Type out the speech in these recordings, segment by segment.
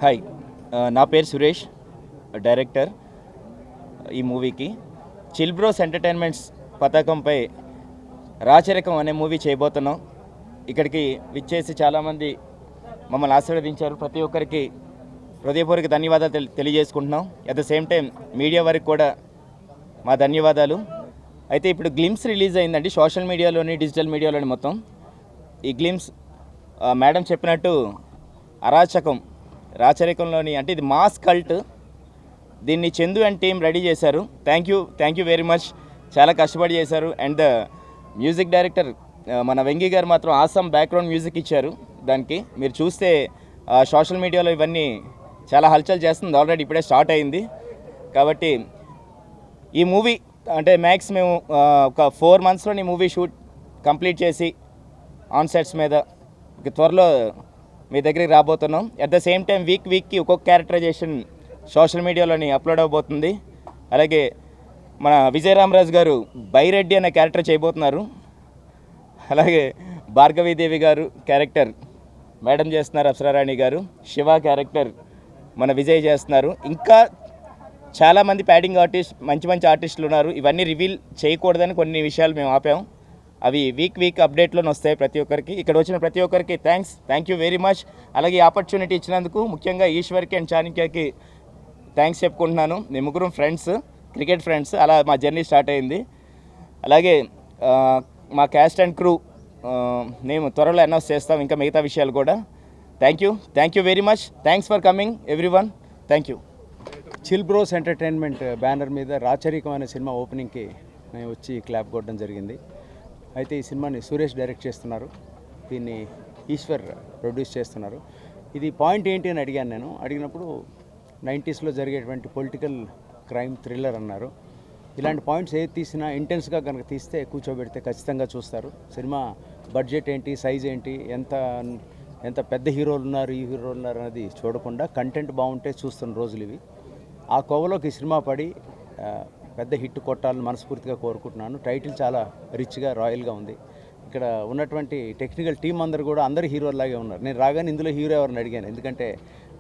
Hi, నా పేరు Suresh, director ఈ మూవీకి. చిల్ బ్రోస్ ఎంటర్టైన్మెంట్స్ పతాకంపై రాచరికం అనే మూవీ చేయబోతున్నాం. ఇక్కడికి విచ్చేసి చాలామంది మమ్మల్ని ఆశీర్వదించారు. ప్రతి ఒక్కరికి హృదయపూర్వక ధన్యవాదాలు తెలియజేసుకుంటున్నాం. At the same time media వారికి కూడా మా ధన్యవాదాలు. అయితే ఇప్పుడు గ్లిమ్స్ రిలీజ్ అయిందండి, సోషల్ మీడియాలోని డిజిటల్ మీడియాలోని మొత్తం. ఈ గ్లిమ్స్ మేడం చెప్పినట్టు రాచరికంలోని అంటే ఇది మాస్ కల్ట్. దీన్ని చందు అండ్ టీం రెడీ చేశారు. Thank you very much. చాలా కష్టపడి చేశారు. అండ్ ద మ్యూజిక్ డైరెక్టర్ మన వెంకీ గారు మాత్రం ఆసమ్ బ్యాక్గ్రౌండ్ మ్యూజిక్ ఇచ్చారు. దానికి మీరు చూస్తే సోషల్ మీడియాలో ఇవన్నీ చాలా హల్చల్ చేస్తుంది. ఆల్రెడీ ఇప్పుడే స్టార్ట్ అయింది. కాబట్టి ఈ మూవీ అంటే మ్యాక్స్ మేము ఒక 4 monthsలో ఈ మూవీ షూట్ కంప్లీట్ చేసి ఆన్ సెట్స్ మీద త్వరలో మీ దగ్గరికి రాబోతున్నాం. అట్ ద సేమ్ టైం వీక్కి ఒక్కొక్క క్యారెక్టరైజేషన్ సోషల్ మీడియాలోని అప్లోడ్ అవబోతుంది. అలాగే మన విజయరామరాజు గారు బైరెడ్డి అనే క్యారెక్టర్ చేయబోతున్నారు. అలాగే భార్గవీదేవి గారు క్యారెక్టర్ మేడం చేస్తున్నారు, అప్సరారాణి గారు. శివ క్యారెక్టర్ మన విజయ్ చేస్తున్నారు. ఇంకా చాలామంది ప్యాడింగ్ మంచి ఆర్టిస్టులు ఉన్నారు. ఇవన్నీ రివీల్ చేయకూడదని కొన్ని విషయాలు మేము ఆపాం. అవి వీక్ అప్డేట్లోనే వస్తాయి ప్రతి ఒక్కరికి. ఇక్కడ వచ్చిన ప్రతి ఒక్కరికి థ్యాంక్ యూ వెరీ మచ్. అలాగే ఈ ఆపర్చునిటీ ఇచ్చినందుకు ముఖ్యంగా ఈశ్వర్కి అండ్ చాణక్యకి థ్యాంక్స్ చెప్పుకుంటున్నాను. మేము ముగ్గురం ఫ్రెండ్స్, క్రికెట్ ఫ్రెండ్స్. అలా మా జర్నీ స్టార్ట్ అయింది. అలాగే మా క్యాస్ట్ అండ్ క్రూ మేము త్వరలో అనౌన్స్ చేస్తాం ఇంకా మిగతా విషయాలు కూడా. Thank you very much. Thanks for coming everyone. Thank you. Chill bros entertainment banner మీద రాచరికం అనే సినిమా ఓపెనింగ్కి నేను వచ్చి క్లాప్ కొట్టడం జరిగింది. అయితే ఈ సినిమాని సురేష్ డైరెక్ట్ చేస్తున్నారు, దీన్ని ఈశ్వర్ ప్రొడ్యూస్ చేస్తున్నారు. ఇది పాయింట్ ఏంటి అని అడిగాను. అడిగినప్పుడు 90sలో జరిగేటువంటి పొలిటికల్ క్రైమ్ థ్రిల్లర్ అన్నారు. ఇలాంటి పాయింట్స్ ఏది తీసినా ఇంటెన్స్గా కనుక తీస్తే కూర్చోబెడితే ఖచ్చితంగా చూస్తారు. సినిమా బడ్జెట్ ఏంటి, సైజ్ ఏంటి, ఎంత పెద్ద హీరోలు ఉన్నారు, ఈ హీరోలు ఉన్నారు అనేది చూడకుండా కంటెంట్ బాగుంటే చూస్తున్న రోజులు ఇవి. ఆ కోవలోకి ఈ సినిమా పడి పెద్ద హిట్ కొట్టాలని మనస్ఫూర్తిగా కోరుకుంటున్నాను. టైటిల్ చాలా రిచ్గా, రాయల్గా ఉంది. ఇక్కడ ఉన్నటువంటి టెక్నికల్ టీం అందరూ హీరోలాగే ఉన్నారు. నేను రాగానే ఇందులో హీరో ఎవరిని అడిగాను, ఎందుకంటే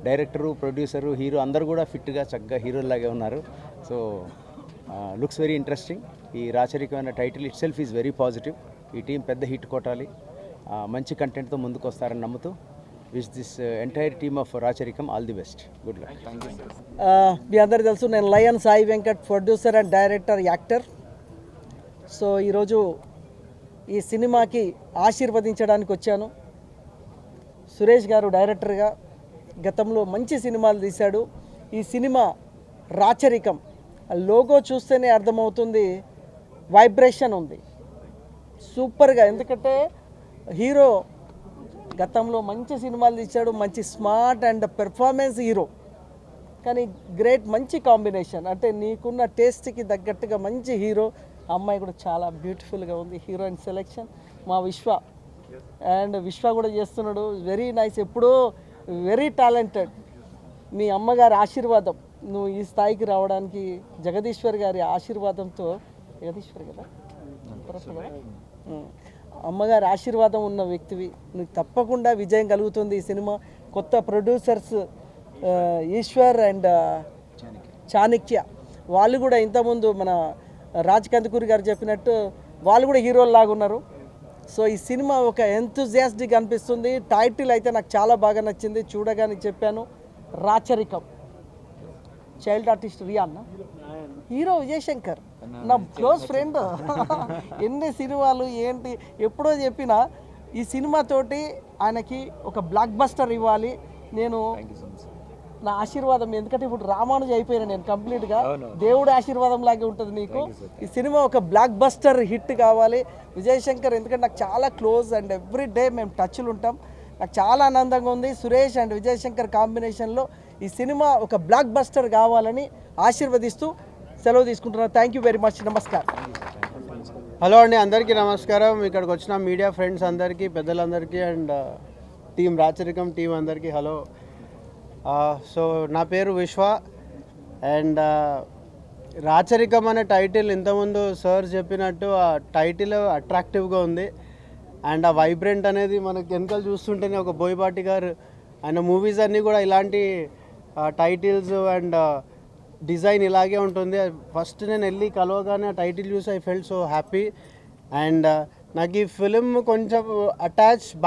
డైరెక్టరు, ప్రొడ్యూసరు, హీరో అందరూ కూడా ఫిట్గా చక్కగా హీరోలాగే ఉన్నారు. So looks very interesting. ఈ రాచరికమైన title itself is very positive. ఈ టీం పెద్ద హిట్ కొట్టాలి, మంచి కంటెంట్తో ముందుకు వస్తారని నమ్ముతూ wish this entire team of Racharikam all the best. Good luck. మీ అందరు తెలుసు, నేను Lion Sai Venkat, producer and director, actor. So ఈరోజు ఈ సినిమాకి ఆశీర్వదించడానికి వచ్చాను. సురేష్ గారు డైరెక్టర్గా గతంలో మంచి సినిమాలు తీశాడు. ఈ సినిమా రాచరికం లోగో చూస్తేనే అర్థమవుతుంది, వైబ్రేషన్ ఉంది సూపర్గా. ఎందుకంటే హీరో గతంలో మంచి సినిమాలు తీశాడు, మంచి స్మార్ట్ అండ్ పెర్ఫార్మెన్స్ హీరో. కానీ గ్రేట్, మంచి కాంబినేషన్. అంటే నీకున్న టేస్ట్కి తగ్గట్టుగా మంచి హీరో. అమ్మాయి కూడా చాలా బ్యూటిఫుల్గా ఉంది. హీరోయిన్ సెలెక్షన్ మా విశ్వ కూడా చేస్తున్నాడు. Very nice. ఎప్పుడూ వెరీ టాలెంటెడ్. మీ అమ్మగారి ఆశీర్వాదం, నువ్వు ఈ స్థాయికి రావడానికి జగదీశ్వర్ గారి ఆశీర్వాదంతో, జగదీశ్వర్ కదా అమ్మగారి ఆశీర్వాదం ఉన్న వ్యక్తివి. నీకు తప్పకుండా విజయం కలుగుతుంది. ఈ సినిమా కొత్త ప్రొడ్యూసర్స్ ఈశ్వర్ అండ్ చాణక్య, వాళ్ళు కూడా ఇంతకుముందు మన రాజ్ కందుకూరి గారు చెప్పినట్టు వాళ్ళు కూడా హీరోలు లాగా ఉన్నారు. సో ఈ సినిమా ఒక ఎంతూజియాస్టిక్ అనిపిస్తుంది. టైటిల్ అయితే నాకు చాలా బాగా నచ్చింది. చూడగానే చెప్పాను, Racharikam. Child artist Riyan, hero Vijayashankar నా క్లోజ్ ఫ్రెండ్. ఎన్ని సినిమాలు ఏంటి ఎప్పుడో చెప్పినా ఈ సినిమాతోటి ఆయనకి ఒక బ్లాక్ బస్టర్ ఇవ్వాలి. నేను నా ఆశీర్వాదం, ఎందుకంటే ఇప్పుడు రామానుజ అయిపోయినా నేను కంప్లీట్గా. దేవుడి ఆశీర్వాదం లాగే ఉంటుంది నీకు. ఈ సినిమా ఒక బ్లాక్ బస్టర్ హిట్ కావాలి. విజయశంకర్ ఎందుకంటే నాకు చాలా క్లోజ్ అండ్ ఎవ్రీ డే మేము టచ్లు ఉంటాం. నాకు చాలా ఆనందంగా ఉంది. సురేష్ అండ్ విజయశంకర్ కాంబినేషన్లో ఈ సినిమా ఒక బ్లాక్ బస్టర్ కావాలని ఆశీర్వదిస్తూ సెలవు తీసుకుంటున్నాను. Thank you very much. నమస్కారం. హలో అండి, అందరికీ నమస్కారం. ఇక్కడికి వచ్చిన మీడియా ఫ్రెండ్స్ అందరికీ, పెద్దలందరికీ అండ్ టీం రాచరికం టీం అందరికీ హలో. సో నా పేరు విశ్వ అండ్ రాచరికం అనే టైటిల్ ఇంతకుముందు సార్ చెప్పినట్టు ఆ టైటిల్ అట్రాక్టివ్గా ఉంది. అండ్ ఆ వైబ్రెంట్ అనేది మనకి వెనకాల చూస్తుంటేనే ఒక బోయపాటి గారు ఆయన మూవీస్ అన్నీ కూడా ఇలాంటి టైటిల్స్ అండ్ డిజైన్ ఇలాగే ఉంటుంది. ఫస్ట్ నేను వెళ్ళి కలవగానే ఆ టైటిల్ చూసి I felt so happy. And నాకు ఈ ఫిలిం కొంచెం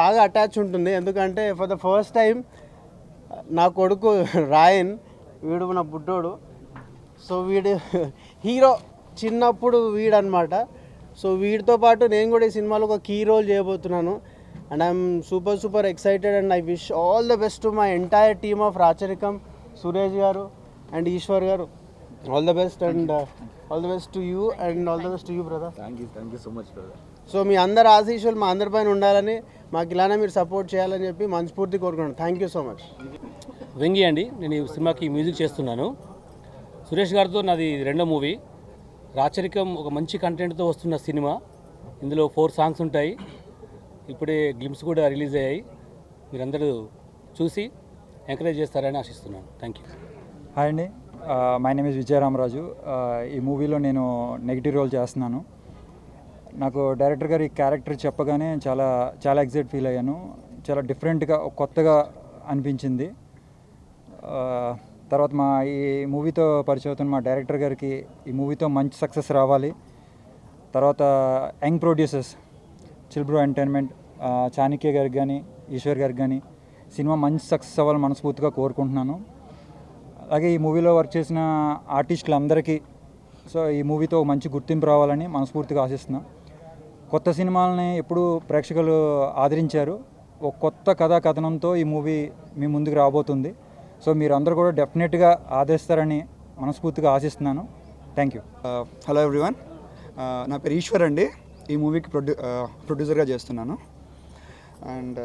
బాగా అటాచ్ ఉంటుంది. ఎందుకంటే ఫర్ ద ఫస్ట్ టైం నా కొడుకు రాయన్, వీడు నా బుడ్డోడు. సో వీడు హీరో చిన్నప్పుడు వీడనమాట. సో వీడితో పాటు నేను కూడా ఈ సినిమాలో ఒక కీ రోల్ చేయబోతున్నాను. And I'm super excited and I wish all the best to my entire team of Racharikam, Suresh గారు అండ్ ఈశ్వర్ గారు. All the best and all the best to you and all the best to you brother. Thank you so much brother. So మీ అందరి ఆశీస్సులు మా అందరిపైన ఉండాలని, మాకు ఇలానే మీరు సపోర్ట్ చేయాలని చెప్పి మనస్ఫూర్తి కోరుకుంటున్నాను. Thank you so much. Vengi అండి, నేను ఈ సినిమాకి మ్యూజిక్ చేస్తున్నాను. సురేష్ గారితో నాది రెండో మూవీ. రాచరికం ఒక మంచి కంటెంట్తో వస్తున్న సినిమా. ఇందులో 4 సాంగ్స్ ఉంటాయి. ఇప్పుడే గ్లిమ్స్ కూడా రిలీజ్ అయ్యాయి. మీరందరూ చూసి ఎంకరేజ్ చేస్తారని ఆశిస్తున్నాను. Thank you. హాయ్ అండి, మై నేమ్ ఇస్ విజయరామరాజు. ఈ మూవీలో నేను నెగిటివ్ రోల్ చేస్తున్నాను. నాకు డైరెక్టర్ గారు ఈ క్యారెక్టర్ చెప్పగానే చాలా ఎక్సైట్ ఫీల్ అయ్యాను. చాలా డిఫరెంట్గా కొత్తగా అనిపించింది. తర్వాత ఈ మూవీతో పరిచయం అవుతున్న మా డైరెక్టర్ గారికి ఈ మూవీతో మంచి సక్సెస్ రావాలి. తర్వాత young producers chill bro entertainment, Chanakya గారికి కానీ ఈశ్వర్ గారికి కానీ సినిమా మంచి సక్సెస్ అవ్వాలని మనస్ఫూర్తిగా కోరుకుంటున్నాను. అలాగే ఈ మూవీలో వర్క్ చేసిన ఆర్టిస్టులందరికీ ఈ మూవీతో మంచి గుర్తింపు రావాలని మనస్ఫూర్తిగా ఆశిస్తున్నాను. కొత్త సినిమాలని ఎప్పుడు ప్రేక్షకులు ఆదరించారు. ఒక కొత్త కథా కథనంతో ఈ మూవీ మీ ముందుకు రాబోతుంది. సో మీరందరూ కూడా డెఫినెట్గా ఆదరిస్తారని మనస్ఫూర్తిగా ఆశిస్తున్నాను. Thank you. హలో ఎవ్రీవన్, నా పేరు ఈశ్వర్ అండి. ఈ మూవీకి ప్రొడ్యూసర్గా చేస్తున్నాను. అండ్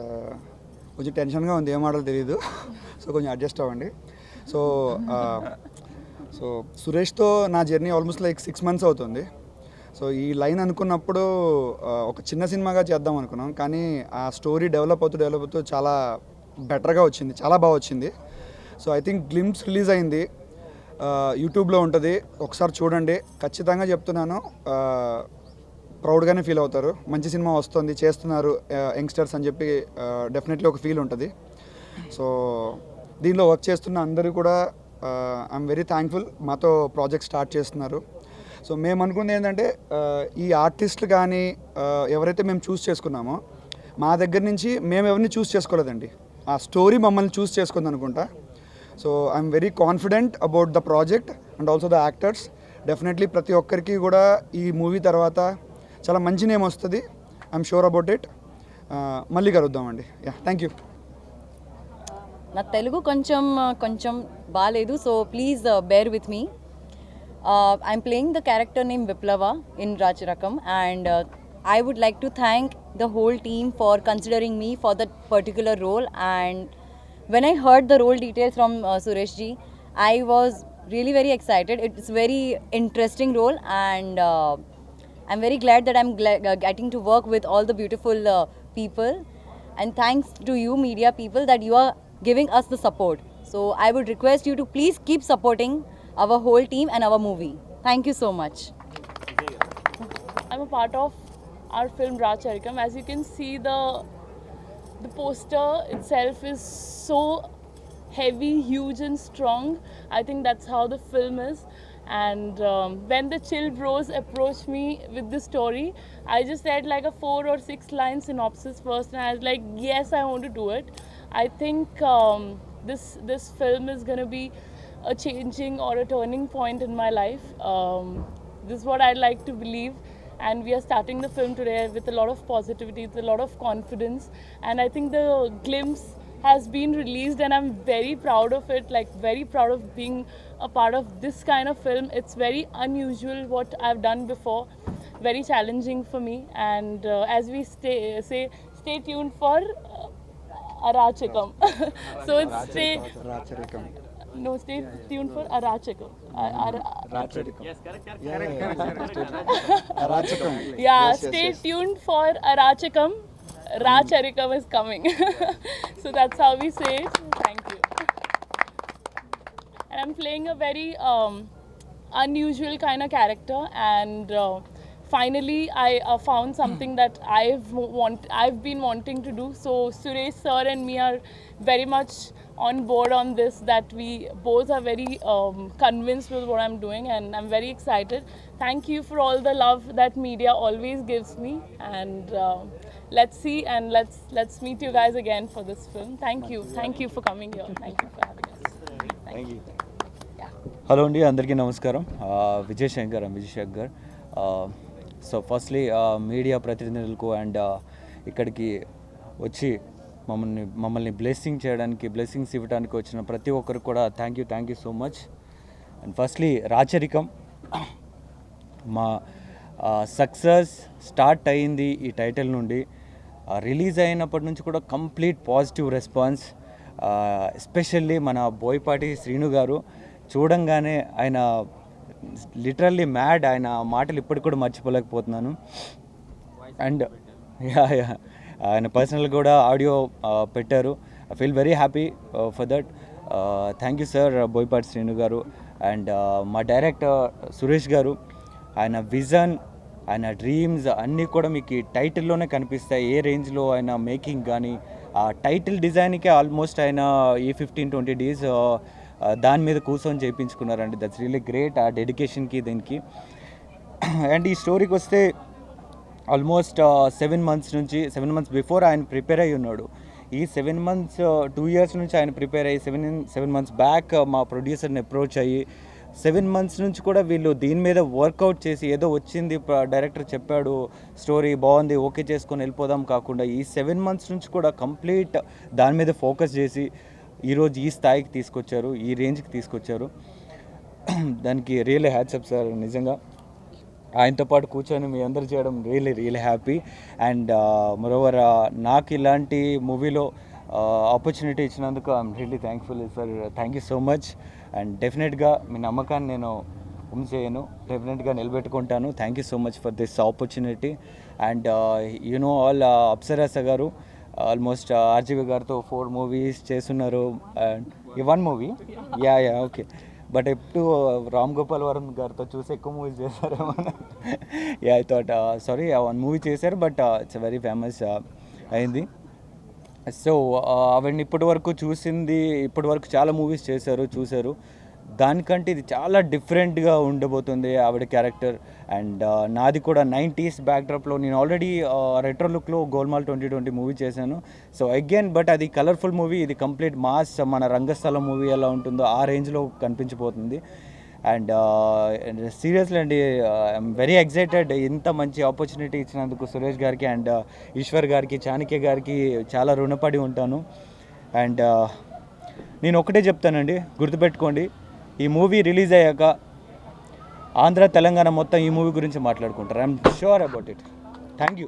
కొంచెం టెన్షన్గా ఉంది, ఏం ఆడాలో తెలియదు. సో కొంచెం అడ్జస్ట్ అవ్వండి. సో సురేష్తో నా జర్నీ ఆల్మోస్ట్ లైక్ 6 months అవుతుంది. సో ఈ లైన్ అనుకున్నప్పుడు ఒక చిన్న సినిమాగా చేద్దాం అనుకున్నాం, కానీ ఆ స్టోరీ డెవలప్ అవుతూ చాలా బెటర్గా వచ్చింది, చాలా బాగా వచ్చింది. So I think glimpse release అయింది, యూట్యూబ్లో ఉంటుంది, ఒకసారి చూడండి. ఖచ్చితంగా చెప్తున్నాను, ప్రౌడ్గానే ఫీల్ అవుతారు. మంచి సినిమా వస్తుంది, చేస్తున్నారు యంగ్స్టర్స్ అని చెప్పి డెఫినెట్లీ ఒక ఫీల్ ఉంటుంది. సో దీనిలో వర్క్ చేస్తున్న అందరూ కూడా ఐఎమ్ వెరీ థ్యాంక్ఫుల్, మాతో ప్రాజెక్ట్ స్టార్ట్ చేస్తున్నారు. సో మేము అనుకుంది ఏంటంటే, ఈ ఆర్టిస్టులు కానీ ఎవరైతే మేము చూస్ చేసుకున్నామో, మా దగ్గర నుంచి మేము ఎవరిని చూస్ చేసుకోలేదండి, ఆ స్టోరీ మమ్మల్ని చూస్ చేసుకుంది అనుకుంటా. So I'm very confident about the project and also the actors. Definitely ప్రతి ఒక్కరికి కూడా ఈ మూవీ తర్వాత చాలా మంచి నేమ్ వస్తుంది. I'm sure about it. మళ్ళీ కలుద్దామండి. Yeah, thank you. నా తెలుగు కొంచెం బాగాలేదు, so please bear with me. I'm playing the character name Viplava in Racharikam, and I would like to thank the whole team for considering me for that particular role. And when I heard the role details from Suresh ji, I was really very excited. It's a very interesting role, and I'm very glad that I'm getting to work with all the beautiful people. And thanks to you media people that you are giving us the support. So I would request you to please keep supporting our whole team and our movie. Thank you so much. I'm a part of our film Racharikam. As you can see, the poster itself is so heavy, huge and strong. I think that's how the film is. And when the Chill Bros approached me with the story, I just said like a 4 or 6 line synopsis first, and I was like, yes, I want to do it. I think this film is going to be a changing or a turning point in my life. This is what I like to believe. And we are starting the film today with a lot of positivity, with a lot of confidence. And I think the glimpse has been released, and I'm very proud of it, like very proud of being a part of this kind of film. It's very unusual what I've done before, very challenging for me. And as we stay tuned for Arachikam. So it's stay tuned for Arachikam. Yeah, stay tuned for Arachikam. Racharikam is coming. So that's how we say it. Thank you. And I'm playing a very unusual kind of character, and finally I found something that I've been wanting to do. So Suresh sir and me are very much on board on this, that we both are very convinced with what I'm doing, and I'm very excited. Thank you for all the love that media always gives me, and let's see, and let's meet you guys again for this film. Thank you for coming here. Thank you for having us. Thank you. Hello అండి, అందరికీ నమస్కారం. Vijay Shankar. So firstly media ప్రతినిధులకు and ఇక్కడికి వచ్చి మమ్మల్ని blessings ఇవ్వడానికి వచ్చిన ప్రతి ఒక్కరికి కూడా thank you so much. And firstly Racharikam మా సక్సెస్ స్టార్ట్ అయింది ఈ టైటిల్ నుండి. రిలీజ్ అయినప్పటి నుంచి కూడా కంప్లీట్ పాజిటివ్ రెస్పాన్స్. ఎస్పెషల్లీ మన బోయపాటి శ్రీను గారు చూడంగానే ఆయన లిటరల్లీ మ్యాడ్. ఆయన మాటలు ఇప్పటికి కూడా మర్చిపోలేకపోతున్నాను. అండ్ ఆయన పర్సనల్ కూడా ఆడియో పెట్టారు. I feel very happy for that. Thank you sir Boyapati Srinu గారు. అండ్ మా డైరెక్టర్ సురేష్ గారు, ఆయన విజన్, ఆయన డ్రీమ్స్ అన్నీ కూడా మీకు ఈ టైటిల్లోనే కనిపిస్తాయి. ఏ రేంజ్లో ఆయన మేకింగ్ కానీ ఆ టైటిల్ డిజైన్కే ఆల్మోస్ట్ ఆయన ఈ 15-20 days దాని మీద కూర్చొని చేయించుకున్నారండి. దట్స్ రియల్లీ గ్రేట్ ఆ డెడికేషన్కి దీనికి. అండ్ ఈ స్టోరీకి వస్తే ఆల్మోస్ట్ 7 months బిఫోర్ ఆయన ప్రిపేర్ అయ్యి ఉన్నాడు. ఈ 7 months 2 years నుంచి ఆయన ప్రిపేర్ అయ్యి 7 months బ్యాక్ మా ప్రొడ్యూసర్ని అప్రోచ్ అయ్యి 7 months నుంచి కూడా వీళ్ళు దీని మీద వర్కౌట్ చేసి, ఏదో వచ్చింది డైరెక్టర్ చెప్పాడు స్టోరీ బాగుంది ఓకే చేసుకొని వెళ్ళిపోదాం కాకుండా ఈ 7 months నుంచి కూడా కంప్లీట్ దాని మీద ఫోకస్ చేసి ఈరోజు ఈ స్థాయికి తీసుకొచ్చారు, ఈ రేంజ్కి తీసుకొచ్చారు. దానికి రియల్లీ హ్యాట్సప్ సార్. నిజంగా ఆయనతో పాటు కూర్చొని మీ అందరు చేయడం రియల్లీ హ్యాపీ. అండ్ మరోవర్ నాకు ఇలాంటి మూవీలో ఆపర్చునిటీ ఇచ్చినందుకు I'm really thankful sir. Thank you so much. And డెఫినెట్గా మీ నమ్మకాన్ని నేను చేయను, డెఫినెట్గా నిలబెట్టుకుంటాను. Thank you so much for this opportunity. And all అప్సరాస గారు ఆల్మోస్ట్ ఆర్జీవి గారితో 4 movies చేస్తున్నారు. అండ్ ఈ 1 movie యా ఓకే. బట్ ఎప్పుడు రామ్ గోపాల్ వర్మ గారితో చూసి ఎక్కువ మూవీస్ చేశారేమో. Yeah I thought sorry 1 movie చేశారు, బట్ ఇట్స్ వెరీ ఫేమస్ అయింది. సో ఆవిడని ఇప్పటి వరకు చాలా మూవీస్ చూశారు. దానికంటే ఇది చాలా డిఫరెంట్గా ఉండబోతుంది ఆవిడ క్యారెక్టర్. అండ్ నాది కూడా 90s బ్యాక్డ్రాప్లో నేను ఆల్రెడీ రెట్రో లుక్లో గోల్మాల్ 2020 మూవీ చేశాను. సో అగైన్ బట్ అది కలర్ఫుల్ మూవీ, ఇది కంప్లీట్ మాస్, మన రంగస్థలం మూవీ ఎలా ఉంటుందో ఆ రేంజ్లో కనిపించిపోతుంది. అండ్ సీరియస్లీ అండి ఐఎమ్ వెరీ ఎక్సైటెడ్. ఇంత మంచి ఆపర్చునిటీ ఇచ్చినందుకు సురేష్ గారికి అండ్ ఈశ్వర్ గారికి, చాణక్య గారికి చాలా రుణపడి ఉంటాను. అండ్ నేను ఒకటే చెప్తానండి, గుర్తుపెట్టుకోండి, ఈ మూవీ రిలీజ్ అయ్యాక ఆంధ్ర తెలంగాణ మొత్తం ఈ మూవీ గురించి మాట్లాడుకుంటారు. I'm sure about it. Thank you.